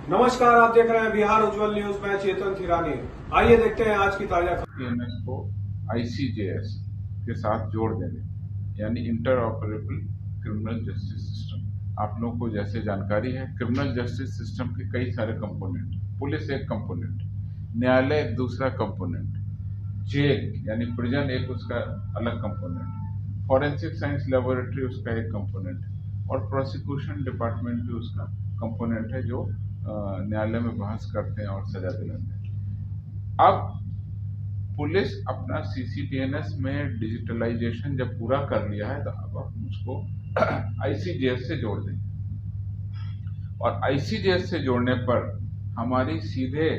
नमस्कार, आप देख रहे हैं बिहार उज्जवल न्यूज। मैं चेतन थिरानी। आइए देखते हैं आज की ताजा खबर को ICJS के साथ जोड़ देंगे, यानी inter operable criminal justice system. आप लोगों को जैसे जानकारी है, क्रिमिनल जस्टिस सिस्टम के कई सारे कंपोनेंट, पुलिस एक कंपोनेंट, न्यायालय एक दूसरा कंपोनेंट, जेल यानी प्रिजन एक उसका अलग कंपोनेंट, फॉरेंसिक साइंस लेबोरेटरी उसका एक कंपोनेंट, और प्रोसिक्यूशन डिपार्टमेंट भी उसका कंपोनेंट है जो न्यायालय में बहस करते हैं और सजा दिलाते हैं। अब पुलिस अपना CCTNS में डिजिटलाइजेशन जब पूरा कर लिया है तो अब हम उसको ICJS से जोड़ देंगे, और ICJS से जोड़ने पर हमारी सीधे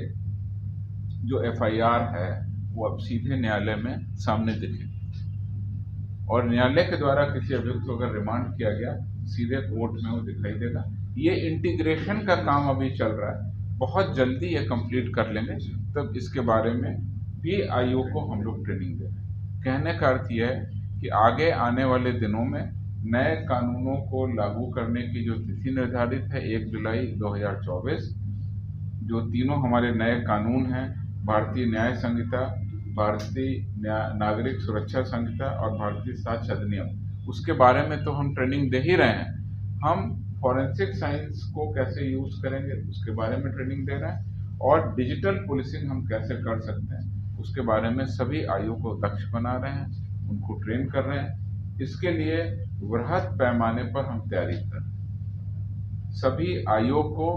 जो FIR है वो अब सीधे न्यायालय में सामने दिखेगी, और न्यायालय के द्वारा किसी अभियुक्त को अगर रिमांड किया गया सीधे कोर्ट में वो दिखाई देगा। ये इंटीग्रेशन का काम अभी चल रहा है, बहुत जल्दी ये कंप्लीट कर लेंगे, तब इसके बारे में भी आयोग को हम लोग ट्रेनिंग दे रहे हैं। कहने का अर्थ यह है कि आगे आने वाले दिनों में नए कानूनों को लागू करने की जो तिथि निर्धारित है 1 जुलाई 2024, जो तीनों हमारे नए कानून हैं, भारतीय न्याय संहिता, भारतीय नागरिक सुरक्षा संहिता और भारतीय साक्ष्य अधिनियम, उसके बारे में तो हम ट्रेनिंग दे ही रहे हैं। हम फॉरेंसिक साइंस को कैसे यूज करेंगे उसके बारे में ट्रेनिंग दे रहे हैं, और डिजिटल पुलिसिंग हम कैसे कर सकते हैं उसके बारे में सभी आयोग को दक्ष बना रहे हैं, उनको ट्रेन कर रहे हैं। इसके लिए वृहद पैमाने पर हम तैयारी कर रहे हैं। सभी आयोग को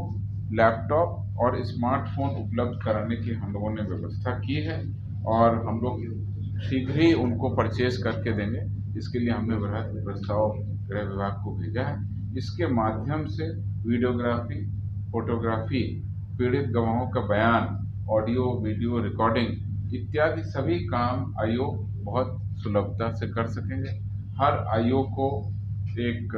लैपटॉप और स्मार्टफोन उपलब्ध कराने की हम लोगों ने व्यवस्था की है, और हम लोग शीघ्र ही उनको परचेज करके देंगे। इसके लिए हमने वृहद प्रस्ताव गृह विभाग को भेजा है। इसके माध्यम से वीडियोग्राफी, फोटोग्राफी, पीड़ित गवाहों का बयान, ऑडियो वीडियो रिकॉर्डिंग इत्यादि सभी काम आयोग बहुत सुलभता से कर सकेंगे। हर आयोग को एक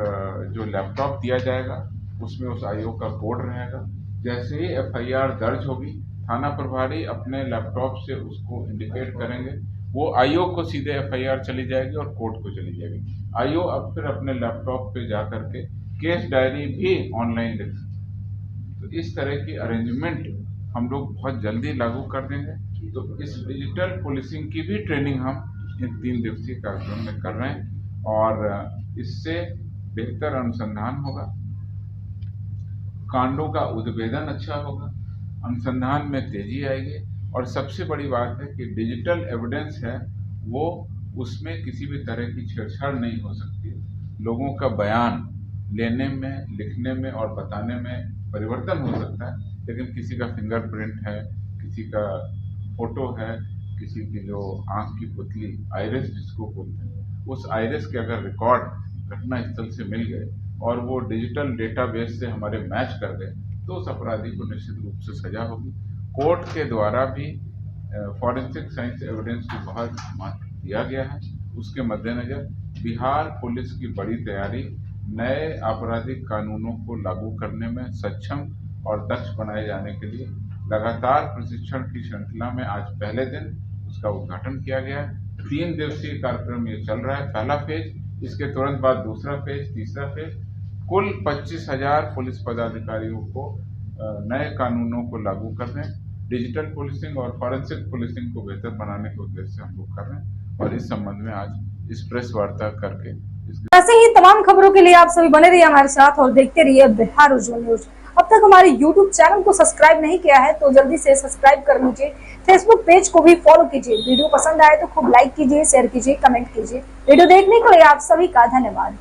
जो लैपटॉप दिया जाएगा उसमें उस आयोग का कोड रहेगा। जैसे ही FIR दर्ज होगी, थाना प्रभारी अपने लैपटॉप से उसको इंडिकेट करेंगे, वो आयोग को सीधे FIR चली जाएगी और कोर्ट को चली जाएगी। आयोग अब फिर अपने लैपटॉप पे जा करके केस डायरी भी ऑनलाइन लिख सकते। तो इस तरह की अरेंजमेंट हम लोग बहुत जल्दी लागू कर देंगे। तो इस डिजिटल पुलिसिंग की भी ट्रेनिंग हम इन 3 दिवसीय कार्यक्रम में कर रहे हैं, और इससे बेहतर अनुसंधान होगा, कांडों का उद्भेदन अच्छा होगा, अनुसंधान में तेजी आएगी, और सबसे बड़ी बात है कि डिजिटल एविडेंस है वो उसमें किसी भी तरह की छेड़छाड़ नहीं हो सकती। लोगों का बयान लेने में, लिखने में और बताने में परिवर्तन हो सकता है, लेकिन किसी का फिंगरप्रिंट है, किसी का फोटो है, किसी की जो आंख की पुतली आइरिस जिसको बोलते हैं, उस आइरिस के अगर रिकॉर्ड घटना स्थल से मिल गए और वो डिजिटल डेटाबेस से हमारे मैच कर गए तो उस अपराधी को निश्चित रूप से सजा होगी। कोर्ट के द्वारा भी फॉरेंसिक साइंस एविडेंस को बहुत महत्व दिया गया है। उसके मद्देनजर बिहार पुलिस की बड़ी तैयारी नए आपराधिक कानूनों को लागू करने में सक्षम और दक्ष बनाए जाने के लिए लगातार प्रशिक्षण की श्रृंखला में आज पहले दिन उसका उद्घाटन किया गया है। 3 दिवसीय कार्यक्रम ये चल रहा है, पहला फेज, इसके तुरंत बाद दूसरा फेज, तीसरा फेज। कुल 25,000 पुलिस पदाधिकारियों को नए कानूनों को लागू करने, डिजिटल पुलिसिंग और फॉरेंसिक पुलिसिंग को बेहतर बनाने के उद्देश्य से हम लोग कर रहे हैं, और इस संबंध में आज इस प्रेस वार्ता करके ऐसे ही तमाम खबरों के लिए आप सभी बने रहिए हमारे साथ और देखते रहिए बिहार उज्जवल न्यूज। अब तक हमारे YouTube चैनल को सब्सक्राइब नहीं किया है तो जल्दी से सब्सक्राइब कर लीजिए। फेसबुक पेज को भी फॉलो कीजिए। वीडियो पसंद आए तो खूब लाइक कीजिए, शेयर कीजिए, कमेंट कीजिए। वीडियो देखने के लिए आप सभी का धन्यवाद।